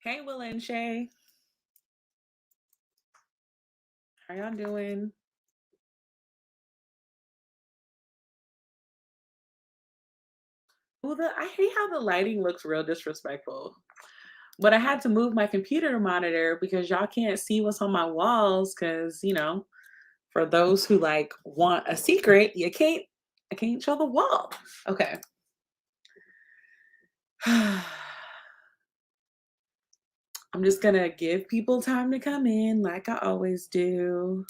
Hey, Will and Shay. How y'all doing? Well, I hate how the lighting looks real disrespectful. But I had to move my computer monitor because y'all can't see what's on my walls. Cause for those who like want a secret, I can't show the wall. Okay. I'm just gonna give people time to come in like I always do.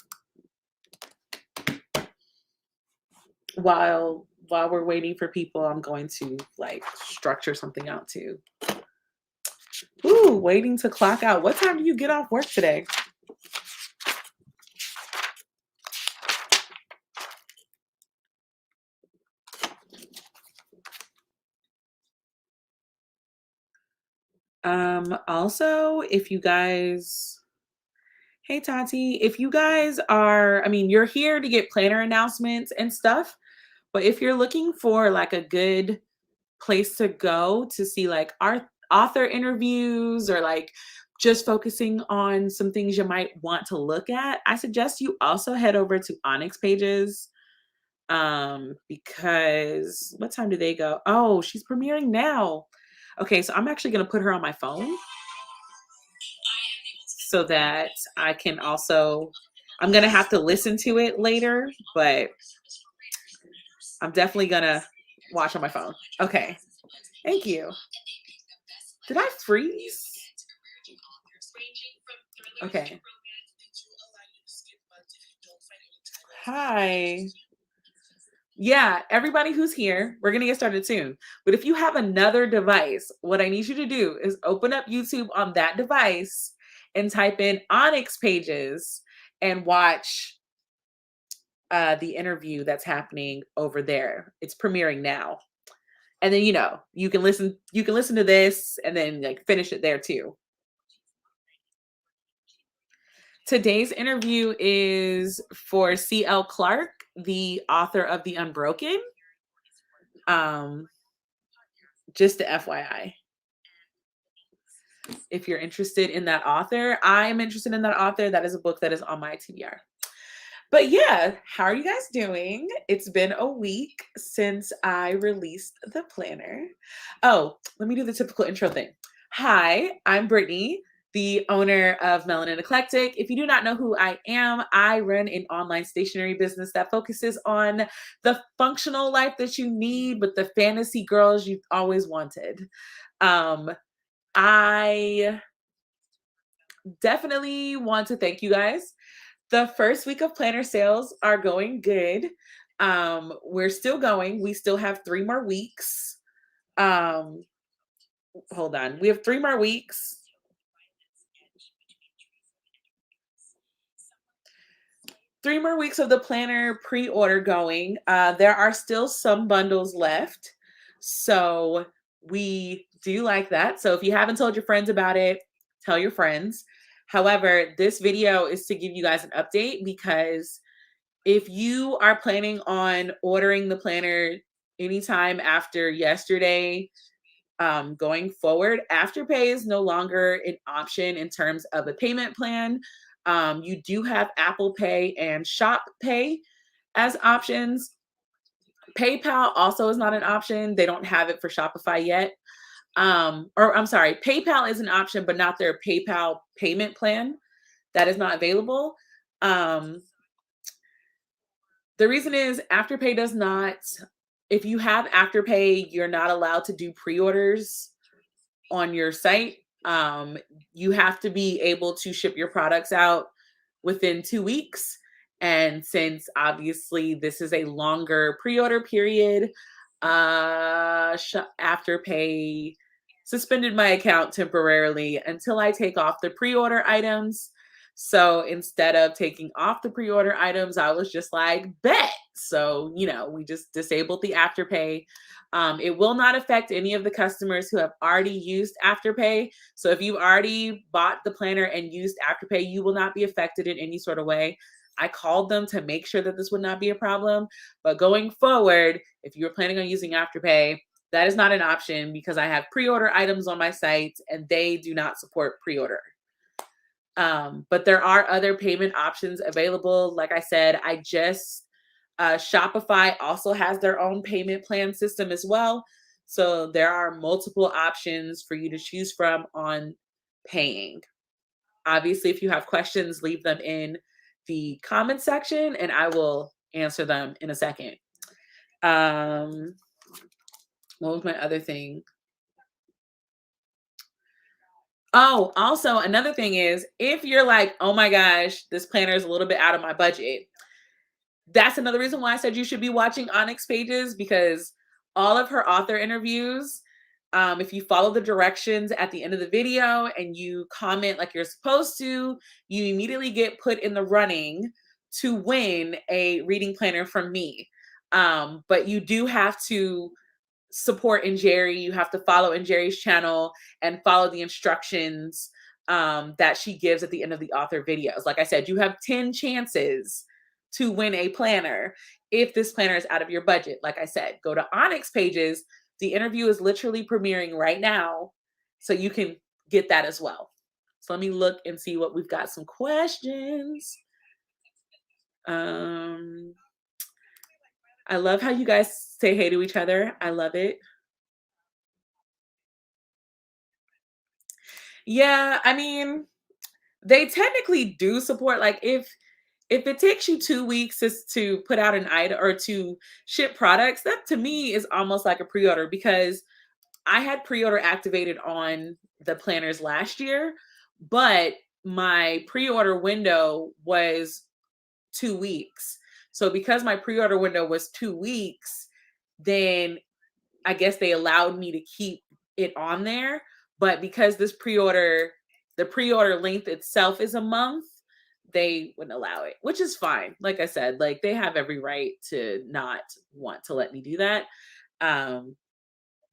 While we're waiting for people, I'm going to like structure something out too. Ooh, waiting to clock out. What time do you get off work today? Also, if you guys, hey Tati, if you guys are, I mean, you're here to get planner announcements and stuff, but if you're looking for like a good place to go to see like our author interviews or like just focusing on some things you might want to look at, I suggest you also head over to Onyx Pages. Because what time do they go? Oh, she's premiering now. Okay, so I'm actually gonna put her on my phone so that I can also, I'm gonna have to listen to it later, but I'm definitely gonna watch on my phone. Okay, thank you. Did I freeze? Okay. Hi. Yeah, everybody who's here, we're going to get started soon. But if you have another device, what I need you to do is open up YouTube on that device and type in Onyx Pages and watch the interview that's happening over there. It's premiering now. And then you can listen to this and then like finish it there too. Today's interview is for C.L. Clark, the author of The Unbroken. Um, just the FYI. If you're interested in that author, I'm interested in that author. That is a book that is on my TBR. But yeah, how are you guys doing? It's been a week since I released the planner. Oh, let me do the typical intro thing. Hi, I'm Brittany, the owner of Melanin Eclectic. If you do not know who I am, I run an online stationery business that focuses on the functional life that you need with the fantasy girls you've always wanted. I definitely want to thank you guys. The first week of planner sales are going good. We're still going. We still have 3 more weeks. Um, hold on. We have 3 more weeks. 3 more weeks of the planner pre-order going. There are still some bundles left. So we do like that. So if you haven't told your friends about it, tell your friends. However, this video is to give you guys an update because if you are planning on ordering the planner anytime after yesterday, going forward, Afterpay is no longer an option in terms of a payment plan. You do have Apple Pay and Shop Pay as options. PayPal also is not an option. They don't have it for Shopify yet. Or I'm sorry, PayPal is an option, but not their PayPal payment plan. That is not available. The reason is Afterpay does not, if you have Afterpay, you're not allowed to do pre-orders on your site. You have to be able to ship your products out within 2 weeks. And since obviously this is a longer pre-order period, Afterpay suspended my account temporarily until I take off the pre-order items. So instead of taking off the pre-order items, I was just like, bet. So, we just disabled the Afterpay. It will not affect any of the customers who have already used Afterpay. So if you've already bought the planner and used Afterpay, you will not be affected in any sort of way. I called them to make sure that this would not be a problem. But going forward, if you're planning on using Afterpay, That is not an option because I have pre-order items on my site and they do not support pre-order. But there are other payment options available. Like I said, Shopify also has their own payment plan system as well. So there are multiple options for you to choose from on paying. Obviously, if you have questions, leave them in the comment section and I will answer them in a second. What was my other thing? Oh, also another thing is if you're like, oh my gosh, this planner is a little bit out of my budget. That's another reason why I said you should be watching Onyx Pages because all of her author interviews, if you follow the directions at the end of the video and you comment like you're supposed to, you immediately get put in the running to win a reading planner from me. But you do have to support Njeri. You have to follow Njeri's channel and follow the instructions that she gives at the end of the author videos. Like I said, you have 10 chances to win a planner if this planner is out of your budget. Like I said, go to Onyx Pages. The interview is literally premiering right now, so you can get that as well. So let me look and see what we've got. Some questions. I love how you guys say hey to each other. I love it. Yeah, I mean, they technically do support like if it takes you 2 weeks just to put out an item or to ship products, that to me is almost like a pre-order because I had pre-order activated on the planners last year, but my pre-order window was 2 weeks. So because my pre-order window was 2 weeks, then I guess they allowed me to keep it on there. But because the pre-order length itself is a month, they wouldn't allow it, which is fine. Like I said, like they have every right to not want to let me do that.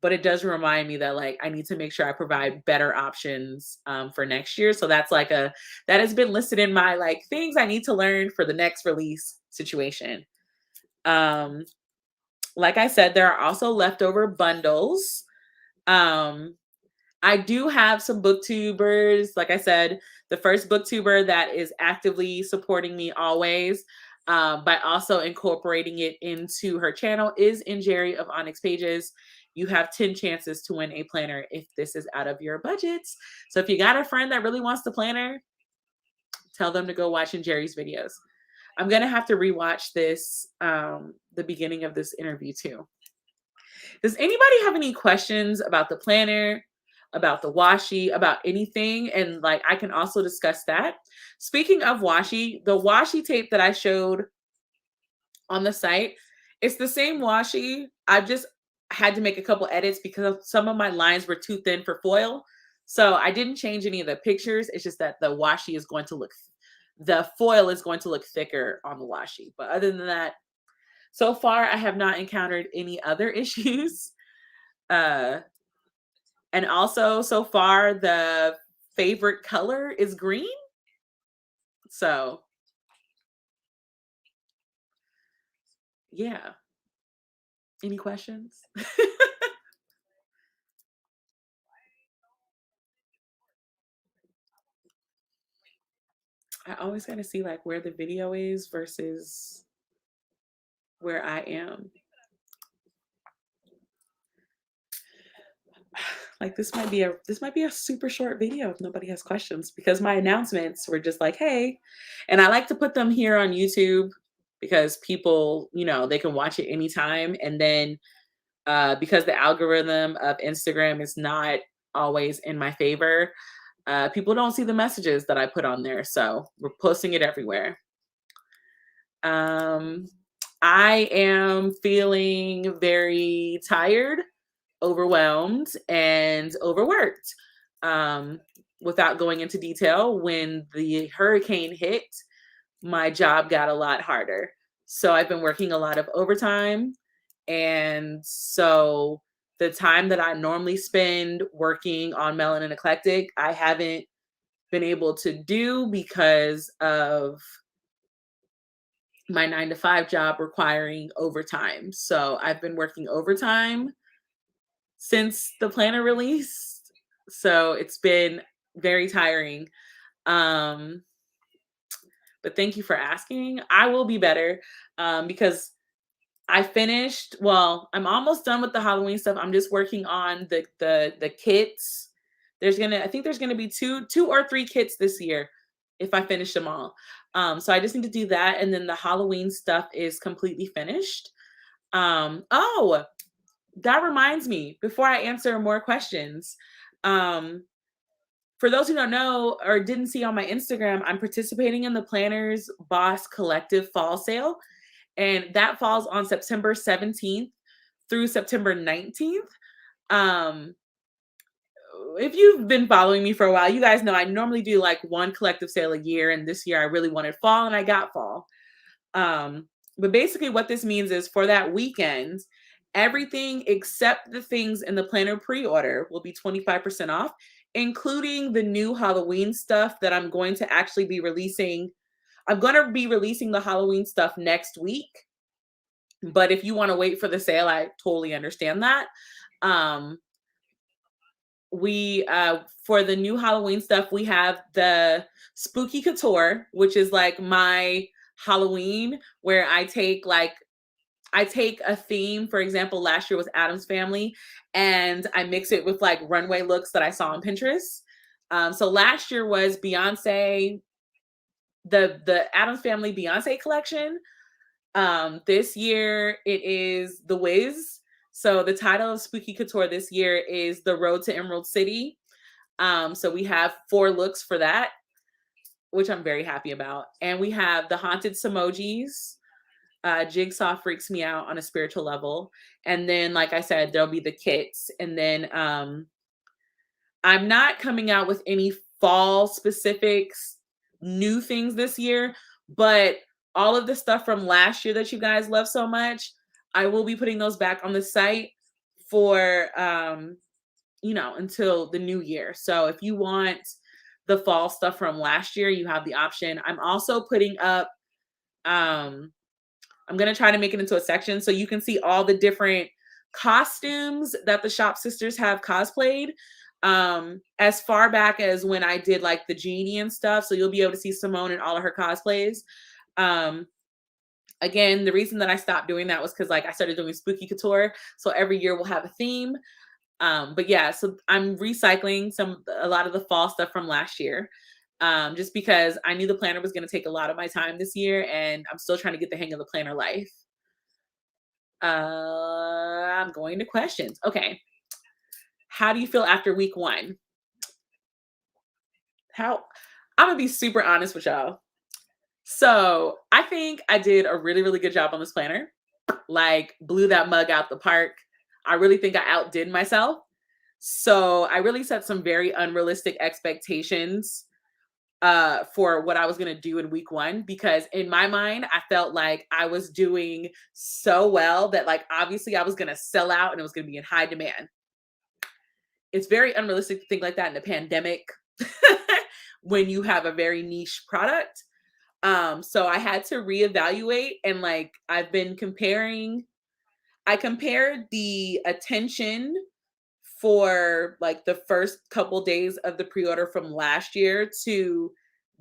But it does remind me that like I need to make sure I provide better options for next year. So that has been listed in my like things I need to learn for the next release situation. Like I said, there are also leftover bundles. I do have some booktubers. Like I said, the first booktuber that is actively supporting me always by also incorporating it into her channel is Njeri of Onyx Pages. You have 10 chances to win a planner if this is out of your budgets. So if you got a friend that really wants the planner, tell them to go watch Njeri's videos. I'm going to have to rewatch this, the beginning of this interview too. Does anybody have any questions about the planner, about the washi, about anything? And like, I can also discuss that. Speaking of washi, the washi tape that I showed on the site, it's the same washi. I've just had to make a couple edits because some of my lines were too thin for foil. So I didn't change any of the pictures. It's just that the washi is going to look, the foil is going to look thicker on the washi. But other than that, so far I have not encountered any other issues. And also so far the favorite color is green. So yeah. Any questions? I always got to see like where the video is versus where I am. Like this might be a super short video if nobody has questions because my announcements were just like, hey, and I like to put them here on YouTube because people, you know, they can watch it anytime. And then because the algorithm of Instagram is not always in my favor, people don't see the messages that I put on there. So we're posting it everywhere. I am feeling very tired, overwhelmed, and overworked. Without going into detail, when the hurricane hit, my job got a lot harder. So I've been working a lot of overtime. And so the time that I normally spend working on Melanin Eclectic, I haven't been able to do because of my 9 to 5 job requiring overtime. So I've been working overtime since the planner released. So it's been very tiring. Um, but thank you for asking. I will be better because I finished, well, I'm almost done with the Halloween stuff. I'm just working on the kits. I think there's gonna be two or three kits this year if I finish them all. So I just need to do that, and then the Halloween stuff is completely finished. Oh, that reminds me, before I answer more questions, um, for those who don't know or didn't see on my Instagram, I'm participating in the Planners Boss Collective Fall Sale, and that falls on September 17th through September 19th. Um, if you've been following me for a while, you guys know I normally do like one collective sale a year, and this year I really wanted fall and I got fall. But basically, what this means is for that weekend, everything except the things in the planner pre order will be 25% off, including the new Halloween stuff that I'm going to actually be releasing. I'm going to be releasing the Halloween stuff next week. But if you want to wait for the sale, I totally understand that. Um, we For the new Halloween stuff, we have the Spooky Couture, which is like my Halloween where I take a theme. For example, last year was Addams Family, and I mix it with like runway looks that I saw on Pinterest. So last year was Beyonce, the Addams Family Beyonce collection. This year it is The Wiz. So the title of Spooky Couture this year is The Road to Emerald City. So we have 4 looks for that, which I'm very happy about. And we have the Haunted Samojis. Jigsaw freaks me out on a spiritual level. And then, like I said, there'll be the kits. And then I'm not coming out with any fall specifics, new things this year, but all of the stuff from last year that you guys love so much, I will be putting those back on the site for until the new year. So if you want the fall stuff from last year, you have the option. I'm also putting up I'm going to try to make it into a section so you can see all the different costumes that the Shop Sisters have cosplayed, as far back as when I did like the genie and stuff. So you'll be able to see Simone in all of her cosplays. Um, Again, the reason that I stopped doing that was because like I started doing Spooky Couture. So every year we'll have a theme. But yeah, so I'm recycling a lot of the fall stuff from last year. Just because I knew the planner was going to take a lot of my time this year, and I'm still trying to get the hang of the planner life. I'm going to questions. Okay. How do you feel after week 1? I'm gonna be super honest with y'all. So I think I did a really, really good job on this planner. Like blew that mug out the park. I really think I outdid myself. So I really set some very unrealistic expectations for what I was going to do in week 1, because in my mind, I felt like I was doing so well that like, obviously I was going to sell out and it was going to be in high demand. It's very unrealistic to think like that in a pandemic when you have a very niche product. So I had to reevaluate, and like, I compared the attention for like the first couple days of the pre-order from last year to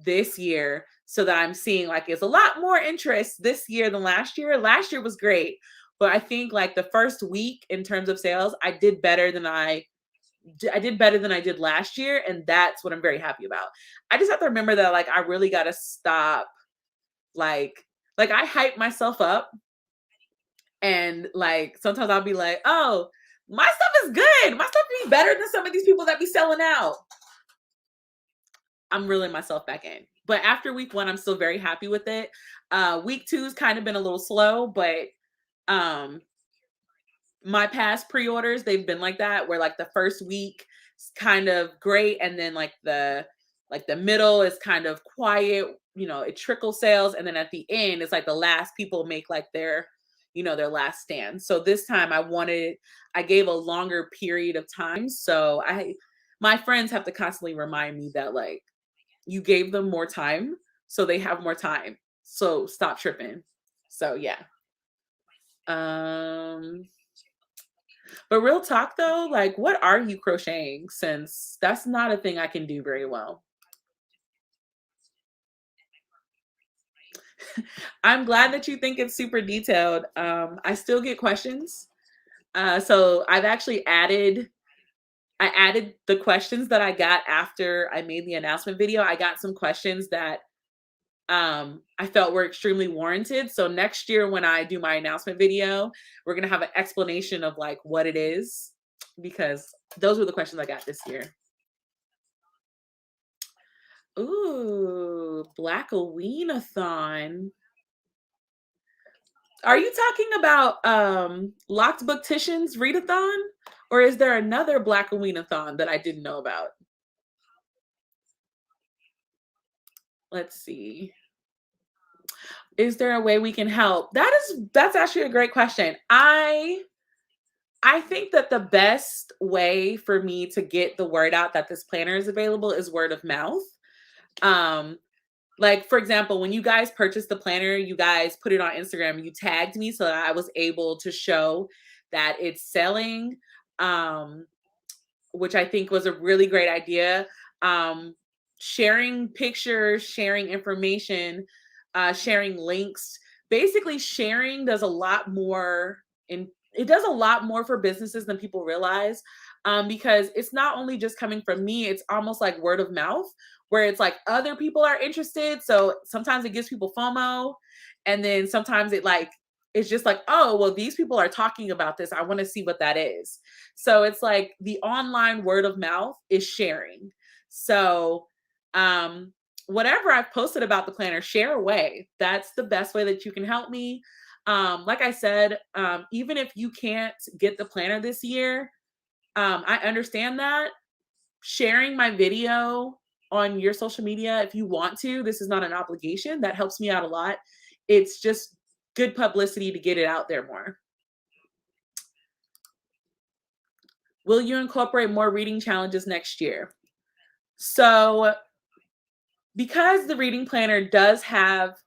this year, so that I'm seeing like it's a lot more interest this year than last year. Last year was great, but I think like the first week in terms of sales, I did better than I did last year, and that's what I'm very happy about. I just have to remember that like I really got to stop like I hype myself up, and like sometimes I'll be like, "Oh, my stuff is good. My stuff be better than some of these people that be selling out." I'm reeling myself back in. But after week 1, I'm still very happy with it. Week 2's kind of been a little slow, but um my past pre-orders, they've been like that, where like the first week is kind of great, and then like the middle is kind of quiet, it trickles sales, and then at the end it's like the last people make like their last stand. So this time I gave a longer period of time, so my friends have to constantly remind me that like you gave them more time, so they have more time, so stop tripping. So yeah. um But real talk though, like what are you crocheting since that's not a thing I can do very well? I'm glad that you think it's super detailed. I still get questions. So I've actually I added the questions that I got after I made the announcement video. I got some questions that I felt were extremely warranted. So next year when I do my announcement video, we're gonna have an explanation of like what it is because those were the questions I got this year. Ooh, Black Aweenathon. Are you talking about Locked Bookticians Readathon? Or is there another Black Aweenathon that I didn't know about? Let's see. Is there a way we can help? That's actually a great question. I think that the best way for me to get the word out that this planner is available is word of mouth. Um, like for example, when you guys purchased the planner, you guys put it on Instagram, you tagged me so that I was able to show that it's selling. Um, which I think was a really great idea. Um, Sharing pictures, sharing information, sharing links. Basically, sharing does a lot more in it does a lot more for businesses than people realize. Because it's not only just coming from me, it's almost like word of mouth, where it's like other people are interested. So sometimes it gives people FOMO, and then sometimes it's just like, oh, well, these people are talking about this. I want to see what that is. So it's like the online word of mouth is sharing. So um whatever I've posted about the planner, share away. That's the best way that you can help me. Like I said, even if you can't get the planner this year, I understand that. Sharing my video on your social media if you want to, this is not an obligation. That helps me out a lot. It's just good publicity to get it out there more. Will you incorporate more reading challenges next year? So, because the reading planner does have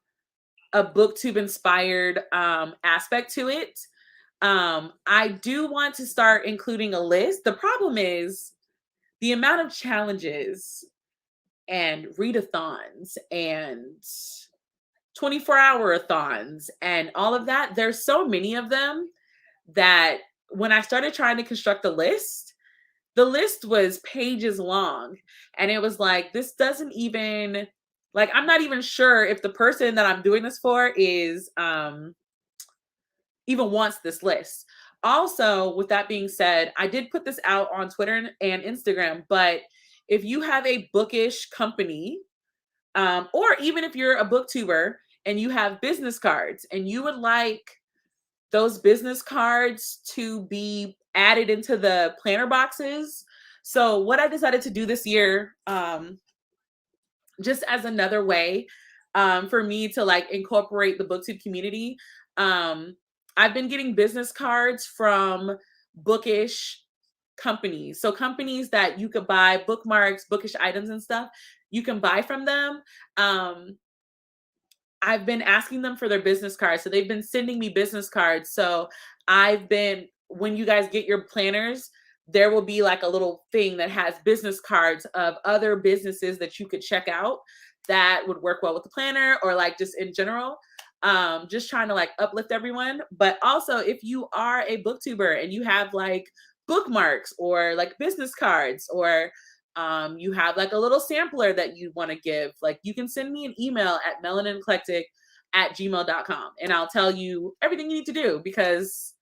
a booktube inspired aspect to it, I do want to start including a list. The problem is the amount of challenges and readathons and 24-hour-a-thons and all of that. There's so many of them that when I started trying to construct the list was pages long. And it was like, this doesn't even, like, I'm not even sure if the person that I'm doing this for is even wants this list. Also, with that being said, I did put this out on Twitter and Instagram, but if you have a bookish company, or even if you're a booktuber and you have business cards and you would like those business cards to be added into the planner boxes. So what I decided to do this year, just as another way for me to like incorporate the booktube community, um, I've been getting business cards from bookish companies. So companies that you could buy bookmarks, bookish items and stuff, you can buy from them. I've been asking them for their business cards. So they've been sending me business cards. So when you guys get your planners, there will be like a little thing that has business cards of other businesses that you could check out that would work well with the planner or like just in general. Just trying to like uplift everyone. But also, if you are a booktuber and you have like bookmarks or like business cards or you have like a little sampler that you want to give, like you can send me an email at melanineclectic@gmail.com and I'll tell you everything you need to do because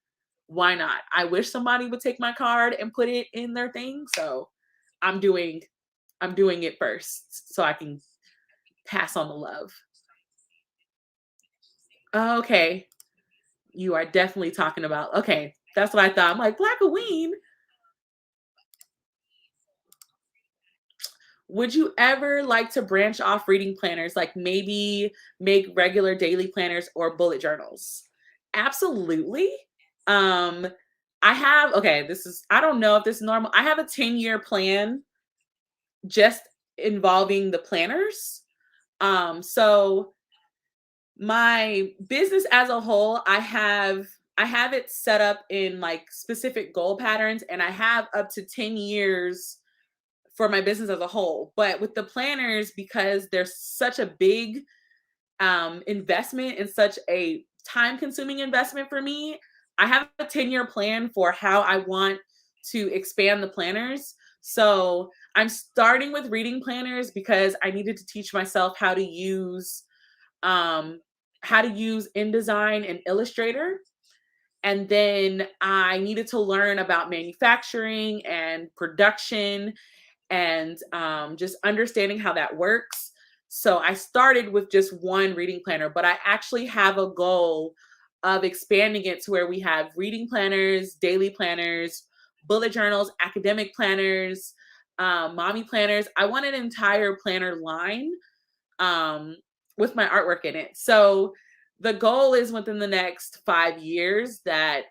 why not? I wish somebody would take my card and put it in their thing. So I'm doing it first so I can pass on the love. Okay. You are definitely talking about, okay, that's what I thought. I'm like, Black Halloween. Would you ever like to branch off reading planners, like maybe make regular daily planners or bullet journals? Absolutely. Um, I have, okay, I don't know if this is normal. I have a 10-year plan just involving the planners. So my business as a whole, I have I have it set up in like specific goal patterns, and I have up to 10 years for my business as a whole. But with the planners, because there's such a big investment and such a time consuming investment for me, I have a 10-year plan for how I want to expand the planners. So I'm starting with reading planners because I needed to teach myself um, how to use InDesign and Illustrator. And then I needed to learn about manufacturing and production and just understanding how that works. So I started with just one reading planner, but I actually have a goal of expanding it to where we have reading planners, daily planners, bullet journals, academic planners, mommy planners. I want an entire planner line um, with my artwork in it. So the goal is within the next 5 years that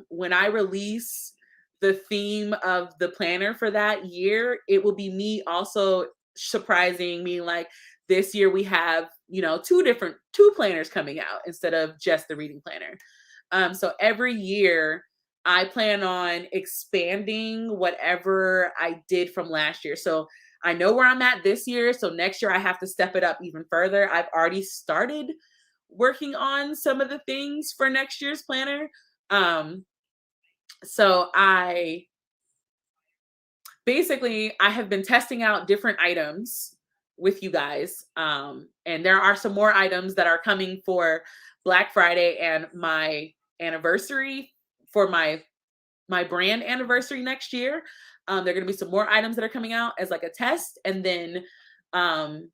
when I release the theme of the planner for that year, it will be me also surprising me like this year we have, two planners coming out instead of just the reading planner. So every year I plan on expanding whatever I did from last year. So I know where I'm at this year. So next year I have to step it up even further. I've already started working on some of the things for next year's planner. Um, so I have been testing out different items with you guys. And there are some more items that are coming for Black Friday and my anniversary for my brand anniversary next year. There are going to be some more items that are coming out as like a test, and then um,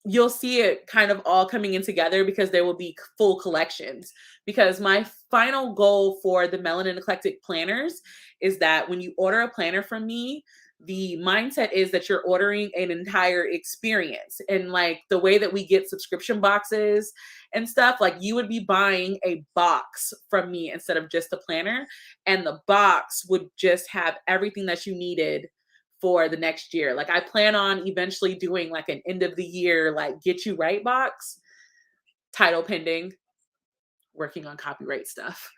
you'll see it kind of all coming in together because there will be full collections. Because my final goal for the Melanin Eclectic planners is that when you order a planner from me, the mindset is that you're ordering an entire experience. And like the way that we get subscription boxes and stuff, like you would be buying a box from me instead of just a planner. And the box would just have everything that you needed for the next year. Like I plan on eventually doing like an end of the year, like get you right box, title pending, working on copyright stuff.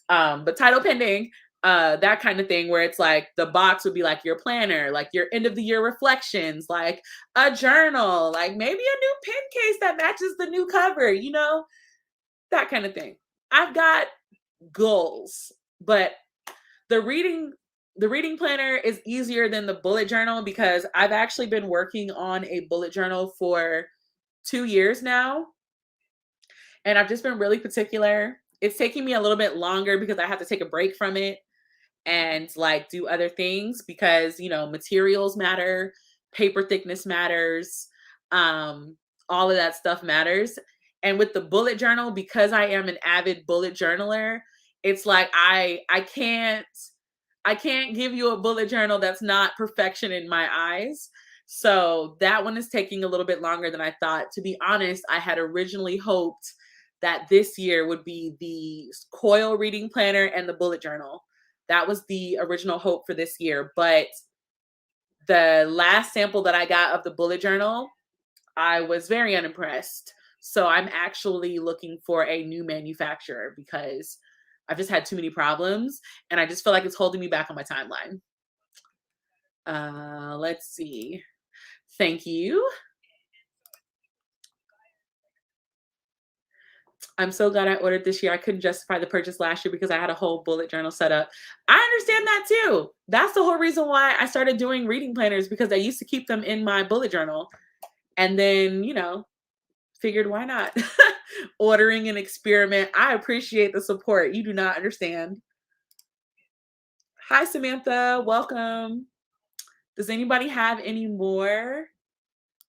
But title pending, that kind of thing where it's like the box would be like your planner, like your end of the year reflections, like a journal, like maybe a new pen case that matches the new cover, that kind of thing. I've got goals, but the reading planner is easier than the bullet journal because I've actually been working on a bullet journal for 2 years now. And I've just been really particular. It's taking me a little bit longer because I have to take a break from it and like do other things because, materials matter, paper thickness matters, all of that stuff matters. And with the bullet journal, because I am an avid bullet journaler, it's like I can't give you a bullet journal that's not perfection in my eyes. So that one is taking a little bit longer than I thought. To be honest, I had originally hoped that this year would be the coil reading planner and the bullet journal. That was the original hope for this year. But the last sample that I got of the bullet journal, I was very unimpressed. So I'm actually looking for a new manufacturer because I've just had too many problems and I just feel like it's holding me back on my timeline. Let's see. Thank you. I'm so glad I ordered this year. I couldn't justify the purchase last year because I had a whole bullet journal set up. I understand that too. That's the whole reason why I started doing reading planners because I used to keep them in my bullet journal. And then, figured why not? Ordering an experiment. I appreciate the support. You do not understand. Hi, Samantha. Welcome. Does anybody have any more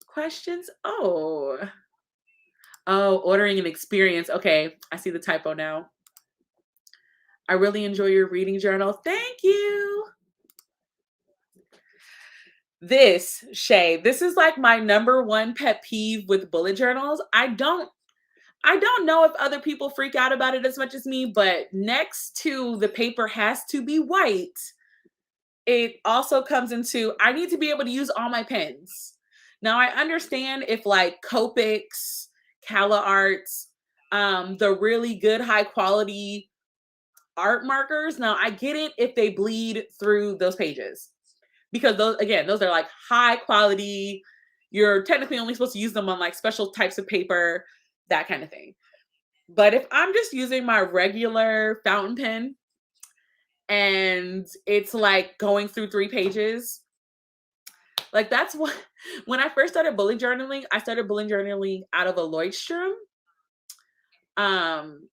questions? Oh, ordering an experience. Okay, I see the typo now. I really enjoy your reading journal. Thank you. Shay, this is like my number one pet peeve with bullet journals. I don't know if other people freak out about it as much as me, but next to the paper has to be white, it also comes into I need to be able to use all my pens. Now I understand if like Copics, CalaArts, the really good high quality art markers. Now, I get it if they bleed through those pages, because those, again, those are like high quality. You're technically only supposed to use them on like special types of paper, that kind of thing. But if I'm just using my regular fountain pen and it's like going through 3 pages, like that's what, when I first started bullet journaling, I started bullet journaling out of a Leuchtturm. Um,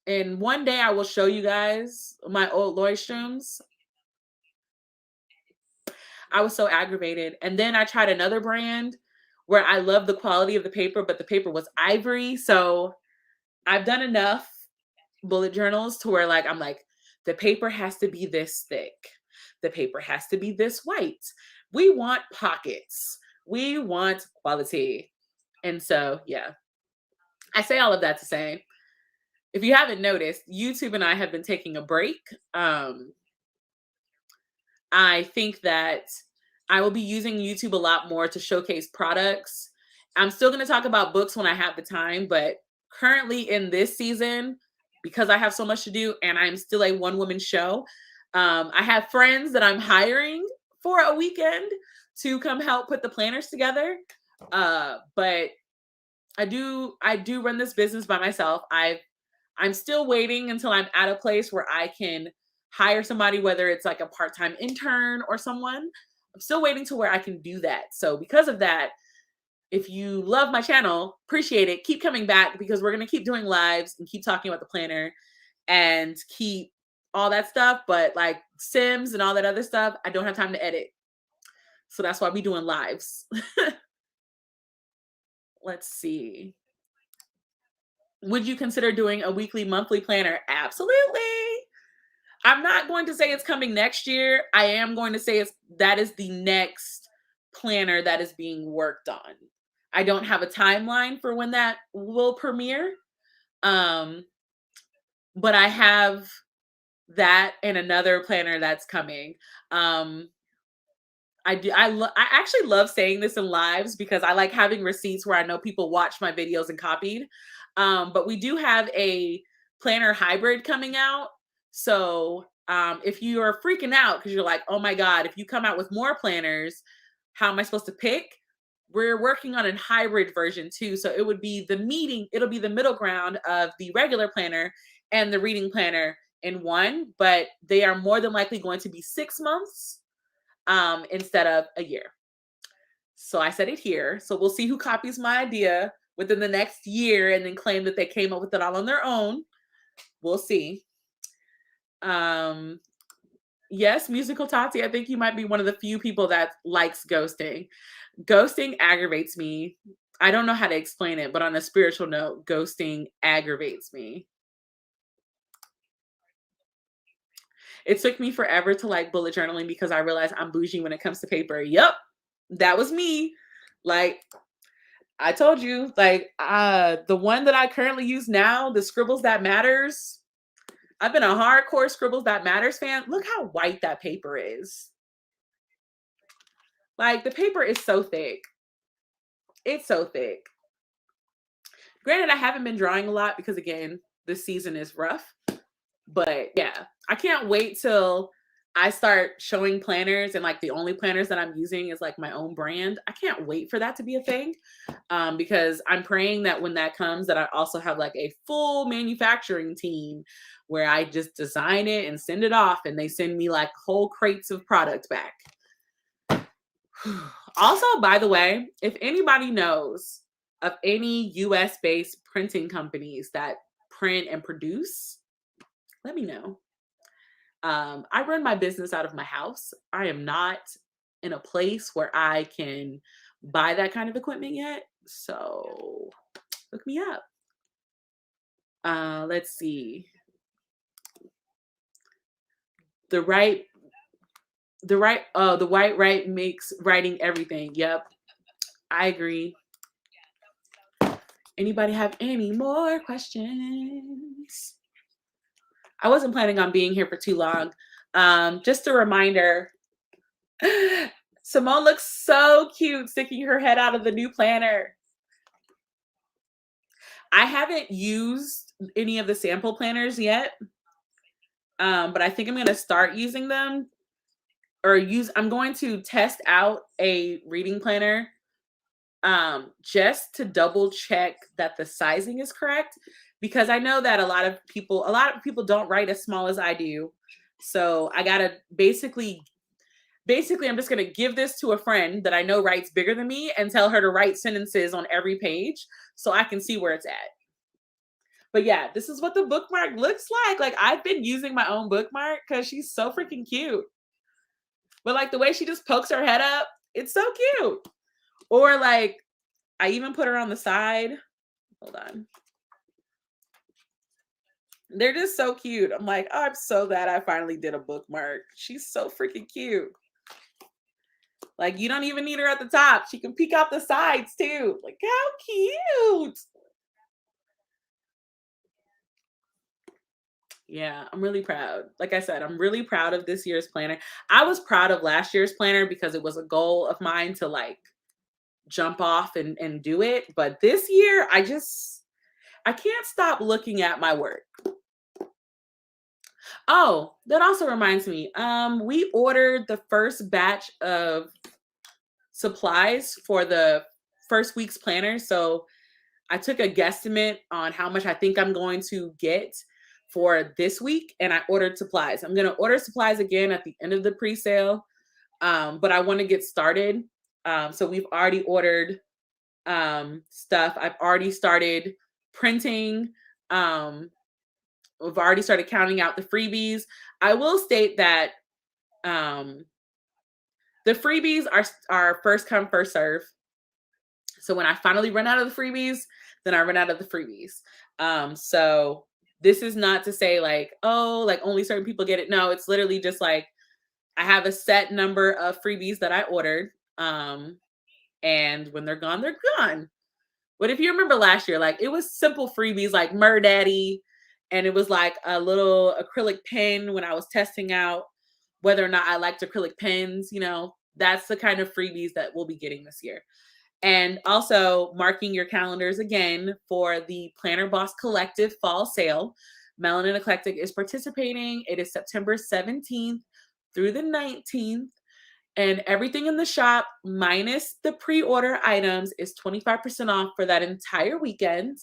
and one day I will show you guys my old Leuchtturms. I was so aggravated. And then I tried another brand where I love the quality of the paper, but the paper was ivory. So I've done enough bullet journals to where like I'm like, the paper has to be this thick. The paper has to be this white. We want pockets. We want quality. And so, yeah. I say all of that to say, if you haven't noticed, YouTube and I have been taking a break. I think that I will be using YouTube a lot more to showcase products. I'm still going to talk about books when I have the time, but currently in this season, because I have so much to do and I'm still a one-woman show, I have friends that I'm hiring for a weekend to come help put the planners together. But I do run this business by myself. I'm still waiting until I'm at a place where I can hire somebody, whether it's like a part-time intern or someone. I'm still waiting to where I can do that. So because of that, if you love my channel, appreciate it. Keep coming back, because we're going to keep doing lives and keep talking about the planner and keep all that stuff. But like Sims and all that other stuff, I don't have time to edit. So that's why we're doing lives. Let's see. Would you consider doing a weekly, monthly planner? Absolutely. I'm not going to say it's coming next year. I am going to say that is the next planner that is being worked on. I don't have a timeline for when that will premiere. But I have that and another planner that's coming. I actually love saying this in lives because I like having receipts where I know people watch my videos and copied. But we do have a planner hybrid coming out. So if you are freaking out because you're like, oh my God, if you come out with more planners, how am I supposed to pick? We're working on a hybrid version too. So it would be it'll be the middle ground of the regular planner and the reading planner in one, but they are more than likely going to be 6 months instead of a year. So I said it here. So we'll see who copies my idea within the next year and then claim that they came up with it all on their own. We'll see. Yes, Musical Tati, I think you might be one of the few people that likes ghosting. Ghosting aggravates me. I don't know how to explain it, but on a spiritual note, ghosting aggravates me. It took me forever to like bullet journaling because I realized I'm bougie when it comes to paper. Yep, that was me. Like I told you, like the one that I currently use now, the Scribbles That Matters. I've been a hardcore Scribbles That Matters fan. Look how white that paper is. Like the paper is so thick. It's so thick. Granted, I haven't been drawing a lot because again, this season is rough. But yeah, I can't wait till I start showing planners and like the only planners that I'm using is like my own brand. I can't wait for that to be a thing because I'm praying that when that comes that I also have like a full manufacturing team where I just design it and send it off and they send me like whole crates of product back. Also, by the way, if anybody knows of any US-based printing companies that print and produce, let me know. I run my business out of my house. I am not in a place where I can buy that kind of equipment yet. So look me up. Let's see. The white right makes writing everything. Yep. I agree. Anybody have any more questions? I wasn't planning on being here for too long. Just a reminder, Simone looks so cute sticking her head out of the new planner. I haven't used any of the sample planners yet. But I think I'm going to start using them I'm going to test out a reading planner just to double check that the sizing is correct, because I know that a lot of people don't write as small as I do. So I got to basically I'm just going to give this to a friend that I know writes bigger than me and tell her to write sentences on every page so I can see where it's at. But yeah, this is what the bookmark looks like. Like, I've been using my own bookmark cuz she's so freaking cute. But like the way she just pokes her head up, it's so cute. Or like I even put her on the side. Hold on. They're just so cute. I'm like, oh, I'm so glad I finally did a bookmark. She's so freaking cute. Like, you don't even need her at the top. She can peek out the sides too. Like, how cute. Yeah, I'm really proud. Like I said, I'm really proud of this year's planner. I was proud of last year's planner because it was a goal of mine to like jump off and do it. But this year, I can't stop looking at my work. Oh, that also reminds me. We ordered the first batch of supplies for the first week's planner. So I took a guesstimate on how much I think I'm going to get for this week, and I ordered supplies. I'm going to order supplies again at the end of the pre-sale, but I want to get started. So we've already ordered stuff. I've already started printing. We've already started counting out the freebies. I will state that um, the freebies are first come, first serve. So when I finally run out of the freebies, then I run out of the freebies. So this is not to say like, oh, like only certain people get it. No, it's literally just like I have a set number of freebies that I ordered. And when they're gone, they're gone. But if you remember last year, like it was simple freebies like Mur Daddy, and it was like a little acrylic pen when I was testing out whether or not I liked acrylic pens. That's the kind of freebies that we'll be getting this year. And also marking your calendars again for the Planner Boss Collective fall sale. Melanin Eclectic is participating. It is September 17th through the 19th. And everything in the shop, minus the pre-order items, is 25% off for that entire weekend.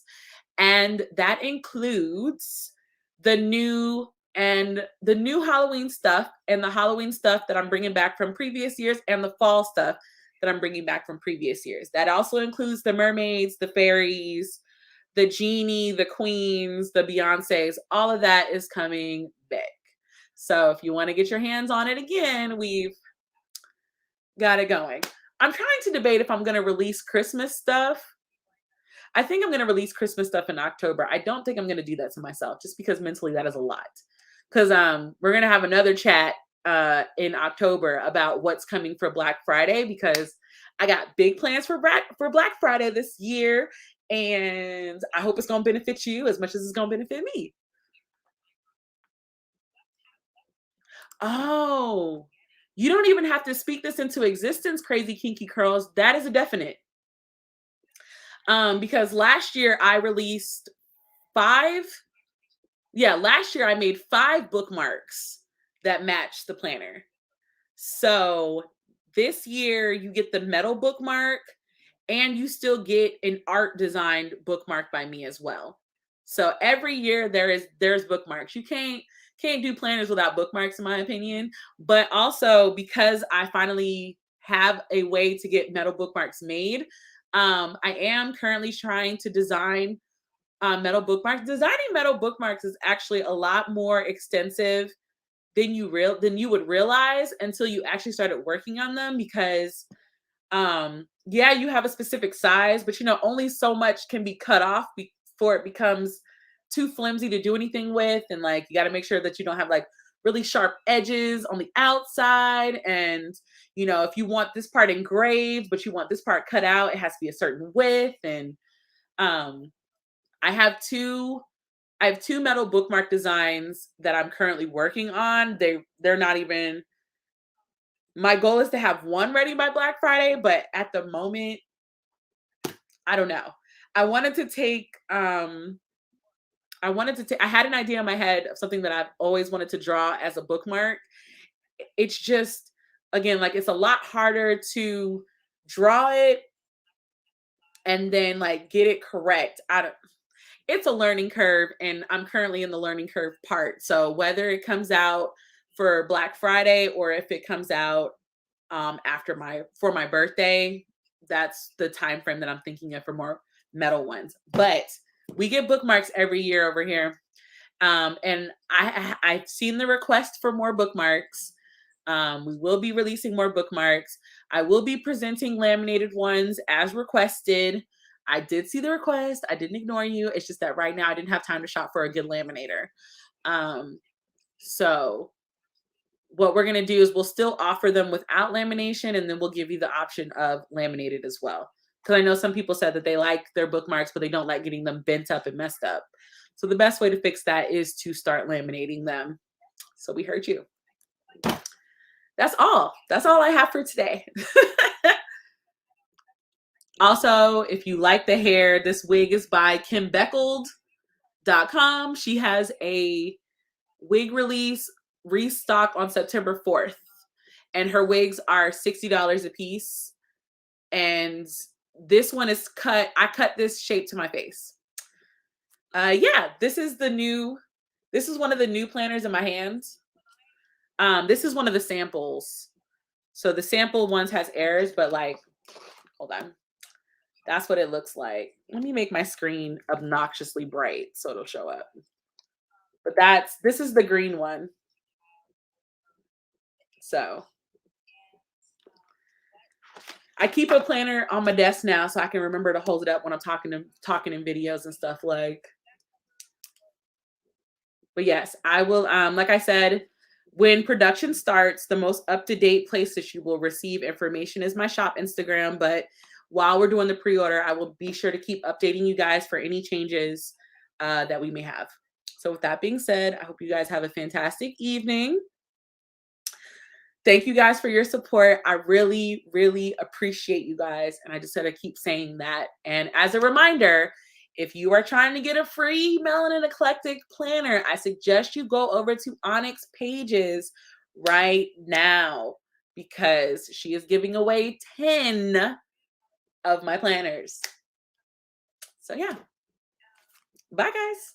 And that includes the new Halloween stuff and the Halloween stuff that I'm bringing back from previous years and the fall stuff that I'm bringing back from previous years. That also includes the mermaids, the fairies, the genie, the queens, the Beyoncés. All of that is coming back. So if you want to get your hands on it again, we've got it going. I'm trying to debate if I'm going to release Christmas stuff. I think I'm going to release Christmas stuff in October. I don't think I'm going to do that to myself just because mentally that is a lot. Because we're going to have another chat in October about what's coming for Black Friday, because I got big plans for Black Friday this year, and I hope it's going to benefit you as much as it's going to benefit me. Oh, you don't even have to speak this into existence, Crazy Kinky Curls. That is a definite. Because last year I released 5. Yeah, last year I made 5 bookmarks that matched the planner. So this year you get the metal bookmark and you still get an art designed bookmark by me as well. So every year there's bookmarks. You can't do planners without bookmarks, in my opinion. But also because I finally have a way to get metal bookmarks made, I am currently trying to design metal bookmarks. Designing metal bookmarks is actually a lot more extensive than you would realize until you actually started working on them, because yeah, you have a specific size, but only so much can be cut off before it becomes too flimsy to do anything with. And like, you got to make sure that you don't have like really sharp edges on the outside. And if you want this part engraved but you want this part cut out, it has to be a certain width. And I have two metal bookmark designs that I'm currently working on. They're not even, my goal is to have one ready by Black Friday, but at the moment, I don't know. I wanted to take I wanted to I had an idea in my head of something that I've always wanted to draw as a bookmark. It's just, again, like it's a lot harder to draw it and then like get it correct. I don't It's a learning curve, and I'm currently in the learning curve part. So whether it comes out for Black Friday or if it comes out after my birthday, that's the time frame that I'm thinking of for more metal ones. But we get bookmarks every year over here. And I've seen the request for more bookmarks. We will be releasing more bookmarks. I will be presenting laminated ones as requested. I did see the request. I didn't ignore you. It's just that right now I didn't have time to shop for a good laminator. So what we're going to do is we'll still offer them without lamination, and then we'll give you the option of laminated as well. Because I know some people said that they like their bookmarks, but they don't like getting them bent up and messed up. So the best way to fix that is to start laminating them. So we heard you. That's all. That's all I have for today. Also, if you like the hair, this wig is by KimBeckled.com. She has a wig release restock on September 4th. And her wigs are $60 a piece. And this one is cut. I cut this shape to my face. Yeah, this is one of the new planners in my hands. This is one of the samples. So the sample ones has errors, but like, hold on. That's what it looks like. Let me make my screen obnoxiously bright so it'll show up. But this is the green one. So I keep a planner on my desk now so I can remember to hold it up when I'm talking in videos and stuff like. But yes, I will, like I said, when production starts, the most up-to-date place that you will receive information is my shop Instagram. But while we're doing the pre-order, I will be sure to keep updating you guys for any changes that we may have. So with that being said, I hope you guys have a fantastic evening. Thank you guys for your support. I really, really appreciate you guys. And I just gotta keep saying that. And as a reminder, if you are trying to get a free Melanin Eclectic planner, I suggest you go over to Onyx Pages right now because she is giving away 10 of my planners. So yeah. Bye, guys.